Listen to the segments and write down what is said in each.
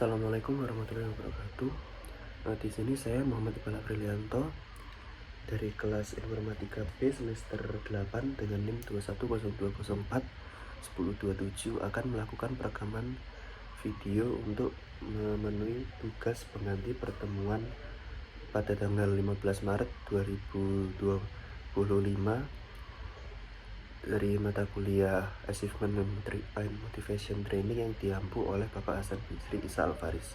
Assalamualaikum warahmatullahi wabarakatuh. Di sini saya Muhammad Iqbal Aprilianto dari kelas Informatika B semester 8 dengan NIM 210204 1027 akan melakukan perekaman video untuk memenuhi tugas pengganti pertemuan pada tanggal 15 Maret 2025 dari mata kuliah Achievement and Motivation Training yang diampu oleh Bapak Hasan Bisri Isa Alfaris.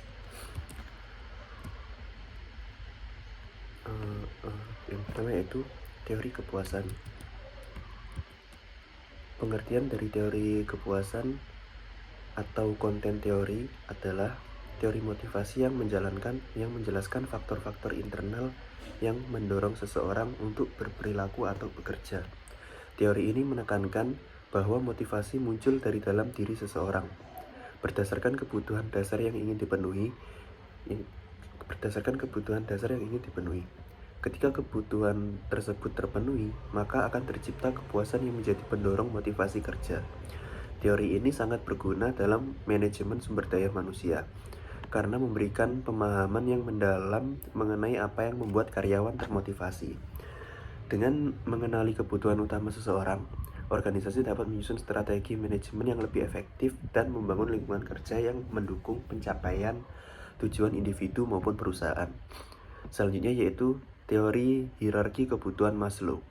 Yang pertama yaitu teori kepuasan. Pengertian dari teori kepuasan atau konten teori adalah teori motivasi yang menjelaskan faktor-faktor internal yang mendorong seseorang untuk berperilaku atau bekerja. Teori ini menekankan bahwa motivasi muncul dari dalam diri seseorang berdasarkan kebutuhan dasar yang ingin dipenuhi. Ketika kebutuhan tersebut terpenuhi, maka akan tercipta kepuasan yang menjadi pendorong motivasi kerja. Teori ini sangat berguna dalam manajemen sumber daya manusia karena memberikan pemahaman yang mendalam mengenai apa yang membuat karyawan termotivasi. Dengan mengenali kebutuhan utama seseorang, organisasi dapat menyusun strategi manajemen yang lebih efektif dan membangun lingkungan kerja yang mendukung pencapaian tujuan individu maupun perusahaan. Selanjutnya yaitu teori hierarki kebutuhan Maslow.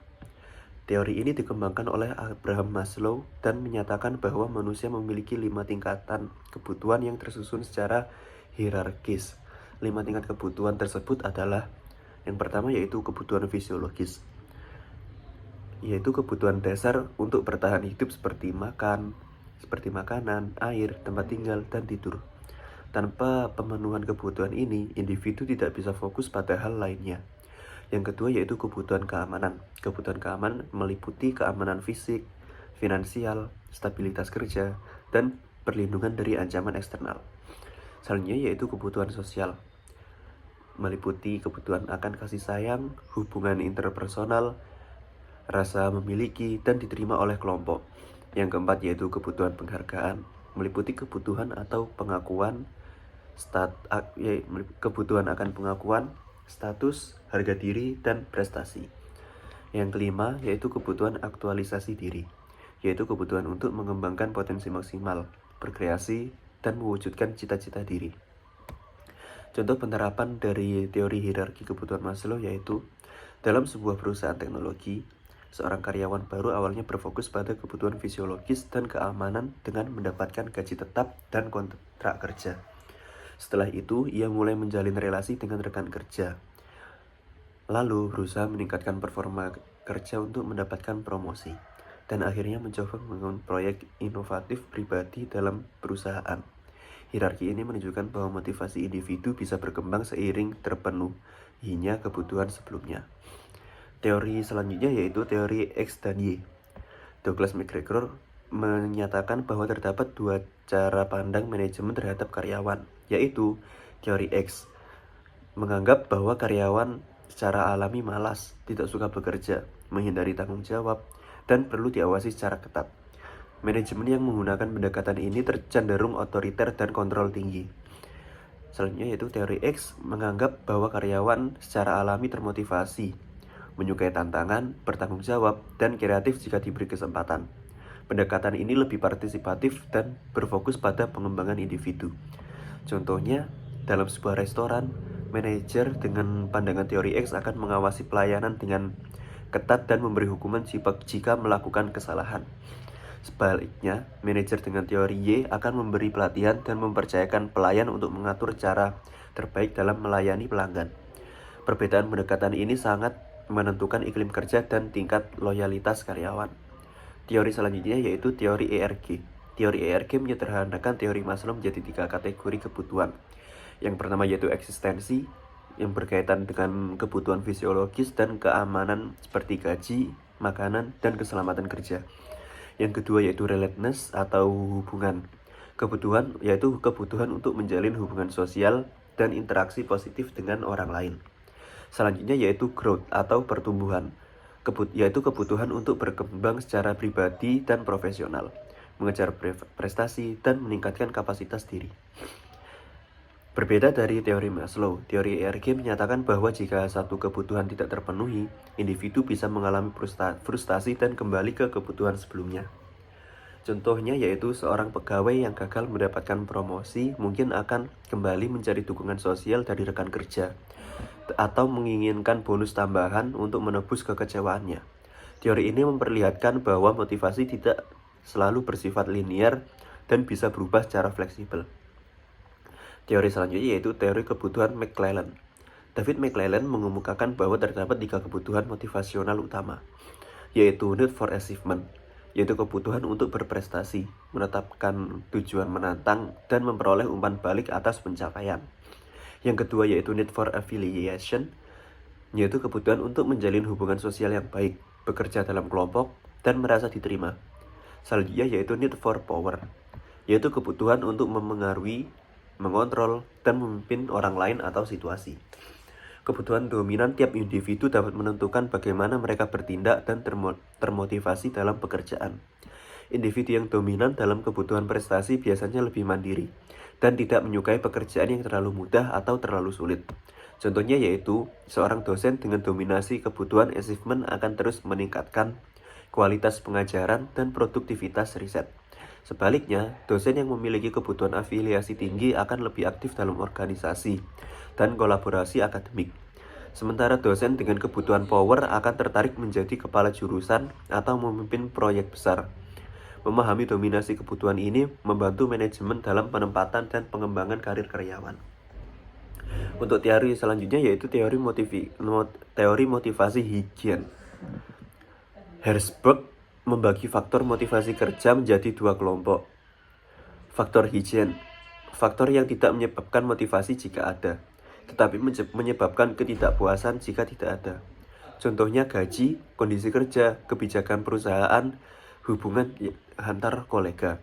Teori ini dikembangkan oleh Abraham Maslow dan menyatakan bahwa manusia memiliki 5 tingkatan kebutuhan yang tersusun secara hierarkis. 5 tingkat kebutuhan tersebut adalah: yang pertama yaitu kebutuhan fisiologis, yaitu kebutuhan dasar untuk bertahan hidup seperti makanan, air, tempat tinggal, dan tidur. Tanpa pemenuhan kebutuhan ini, individu tidak bisa fokus pada hal lainnya. Yang kedua yaitu kebutuhan keamanan. Kebutuhan keamanan meliputi keamanan fisik, finansial, stabilitas kerja, dan perlindungan dari ancaman eksternal. Selanjutnya yaitu kebutuhan sosial, meliputi kebutuhan akan kasih sayang, hubungan interpersonal, rasa memiliki dan diterima oleh kelompok. Yang keempat yaitu kebutuhan penghargaan, meliputi kebutuhan atau pengakuan, kebutuhan akan pengakuan, status, harga diri, dan prestasi. Yang kelima yaitu kebutuhan aktualisasi diri, yaitu kebutuhan untuk mengembangkan potensi maksimal, berkreasi, dan mewujudkan cita-cita diri. Contoh penerapan dari teori hierarki kebutuhan Maslow yaitu dalam sebuah perusahaan teknologi, seorang karyawan baru awalnya berfokus pada kebutuhan fisiologis dan keamanan dengan mendapatkan gaji tetap dan kontrak kerja. Setelah itu, ia mulai menjalin relasi dengan rekan kerja, lalu berusaha meningkatkan performa kerja untuk mendapatkan promosi, dan akhirnya mencoba membangun proyek inovatif pribadi dalam perusahaan. Hierarki ini menunjukkan bahwa motivasi individu bisa berkembang seiring terpenuhinya kebutuhan sebelumnya. Teori selanjutnya yaitu teori X dan Y. Douglas McGregor menyatakan bahwa terdapat 2 cara pandang manajemen terhadap karyawan, yaitu teori X, menganggap bahwa karyawan secara alami malas, tidak suka bekerja, menghindari tanggung jawab, dan perlu diawasi secara ketat. Manajemen yang menggunakan pendekatan ini cenderung otoriter dan kontrol tinggi. Selanjutnya yaitu teori X, menganggap bahwa karyawan secara alami termotivasi, menyukai tantangan, bertanggung jawab, dan kreatif jika diberi kesempatan. Pendekatan ini lebih partisipatif dan berfokus pada pengembangan individu. Contohnya, dalam sebuah restoran, manajer dengan pandangan teori X akan mengawasi pelayanan dengan ketat dan memberi hukuman jika melakukan kesalahan. Sebaliknya, manajer dengan teori Y akan memberi pelatihan dan mempercayakan pelayan untuk mengatur cara terbaik dalam melayani pelanggan. Perbedaan pendekatan ini sangat menentukan iklim kerja dan tingkat loyalitas karyawan. Teori selanjutnya yaitu teori ERG. Teori ERG menyederhanakan teori Maslow menjadi 3 kategori kebutuhan. Yang pertama yaitu eksistensi, yang berkaitan dengan kebutuhan fisiologis dan keamanan seperti gaji, makanan, dan keselamatan kerja. Yang kedua yaitu relatedness atau hubungan. Kebutuhan yaitu kebutuhan untuk menjalin hubungan sosial dan interaksi positif dengan orang lain. Selanjutnya yaitu growth atau pertumbuhan, yaitu kebutuhan untuk berkembang secara pribadi dan profesional, mengejar prestasi, dan meningkatkan kapasitas diri. Berbeda dari teori Maslow, teori ERG menyatakan bahwa jika satu kebutuhan tidak terpenuhi, individu bisa mengalami frustasi dan kembali ke kebutuhan sebelumnya. Contohnya yaitu seorang pegawai yang gagal mendapatkan promosi mungkin akan kembali mencari dukungan sosial dari rekan kerja atau menginginkan bonus tambahan untuk menebus kekecewaannya. Teori ini memperlihatkan bahwa motivasi tidak selalu bersifat linear dan bisa berubah secara fleksibel. Teori selanjutnya yaitu teori kebutuhan McClelland. David McClelland mengemukakan bahwa terdapat 3 kebutuhan motivasional utama, yaitu need for achievement, yaitu kebutuhan untuk berprestasi, menetapkan tujuan menantang, dan memperoleh umpan balik atas pencapaian. Yang kedua yaitu need for affiliation, yaitu kebutuhan untuk menjalin hubungan sosial yang baik, bekerja dalam kelompok, dan merasa diterima. Selanjutnya yaitu need for power, yaitu kebutuhan untuk memengaruhi, mengontrol, dan memimpin orang lain atau situasi. Kebutuhan dominan tiap individu dapat menentukan bagaimana mereka bertindak dan termotivasi dalam pekerjaan. Individu yang dominan dalam kebutuhan prestasi biasanya lebih mandiri dan tidak menyukai pekerjaan yang terlalu mudah atau terlalu sulit. Contohnya yaitu, seorang dosen dengan dominasi kebutuhan achievement akan terus meningkatkan kualitas pengajaran dan produktivitas riset. Sebaliknya, dosen yang memiliki kebutuhan afiliasi tinggi akan lebih aktif dalam organisasi dan kolaborasi akademik. Sementara dosen dengan kebutuhan power akan tertarik menjadi kepala jurusan atau memimpin proyek besar. Memahami dominasi kebutuhan ini membantu manajemen dalam penempatan dan pengembangan karir karyawan. Untuk teori selanjutnya yaitu teori motivasi Higgian. Herzberg membagi faktor motivasi kerja menjadi 2 kelompok. Faktor Higgian, faktor yang tidak menyebabkan motivasi jika ada, tetapi menyebabkan ketidakpuasan jika tidak ada. Contohnya gaji, kondisi kerja, kebijakan perusahaan, hubungan antar kolega.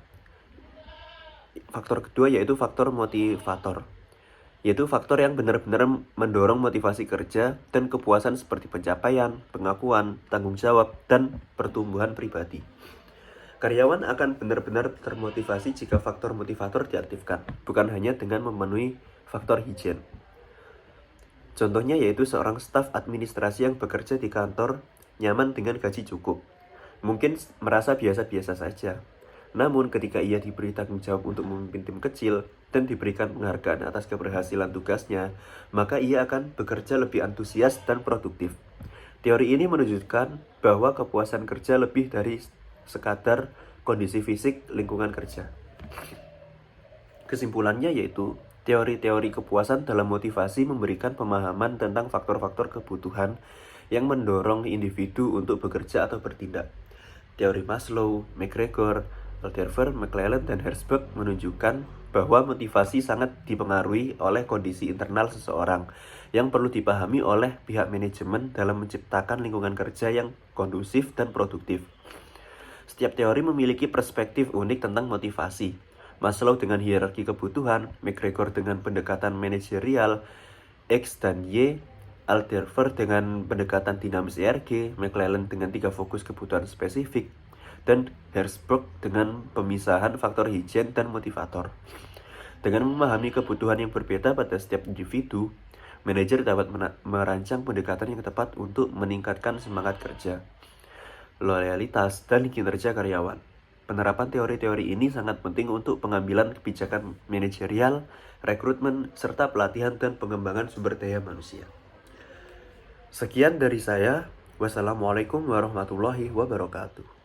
Faktor kedua yaitu faktor motivator, yaitu faktor yang benar-benar mendorong motivasi kerja dan kepuasan seperti pencapaian, pengakuan, tanggung jawab, dan pertumbuhan pribadi. Karyawan akan benar-benar termotivasi jika faktor motivator diaktifkan, bukan hanya dengan memenuhi faktor Higgian. Contohnya yaitu seorang staf administrasi yang bekerja di kantor nyaman dengan gaji cukup. Mungkin merasa biasa-biasa saja. Namun ketika ia diberi tanggung jawab untuk memimpin tim kecil dan diberikan penghargaan atas keberhasilan tugasnya, maka ia akan bekerja lebih antusias dan produktif. Teori ini menunjukkan bahwa kepuasan kerja lebih dari sekadar kondisi fisik lingkungan kerja. Kesimpulannya yaitu, teori-teori kepuasan dalam motivasi memberikan pemahaman tentang faktor-faktor kebutuhan yang mendorong individu untuk bekerja atau bertindak. Teori Maslow, McGregor, Alderfer, McClelland, dan Herzberg menunjukkan bahwa motivasi sangat dipengaruhi oleh kondisi internal seseorang yang perlu dipahami oleh pihak manajemen dalam menciptakan lingkungan kerja yang kondusif dan produktif. Setiap teori memiliki perspektif unik tentang motivasi. Maslow dengan hierarki kebutuhan, McGregor dengan pendekatan manajerial, X dan Y, Alderfer dengan pendekatan dinamis ERG, McClelland dengan 3 fokus kebutuhan spesifik, dan Herzberg dengan pemisahan faktor Higgian dan motivator. Dengan memahami kebutuhan yang berbeda pada setiap individu, manajer dapat merancang pendekatan yang tepat untuk meningkatkan semangat kerja, loyalitas, dan kinerja karyawan. Penerapan teori-teori ini sangat penting untuk pengambilan kebijakan manajerial, rekrutmen, serta pelatihan dan pengembangan sumber daya manusia. Sekian dari saya. Wassalamualaikum warahmatullahi wabarakatuh.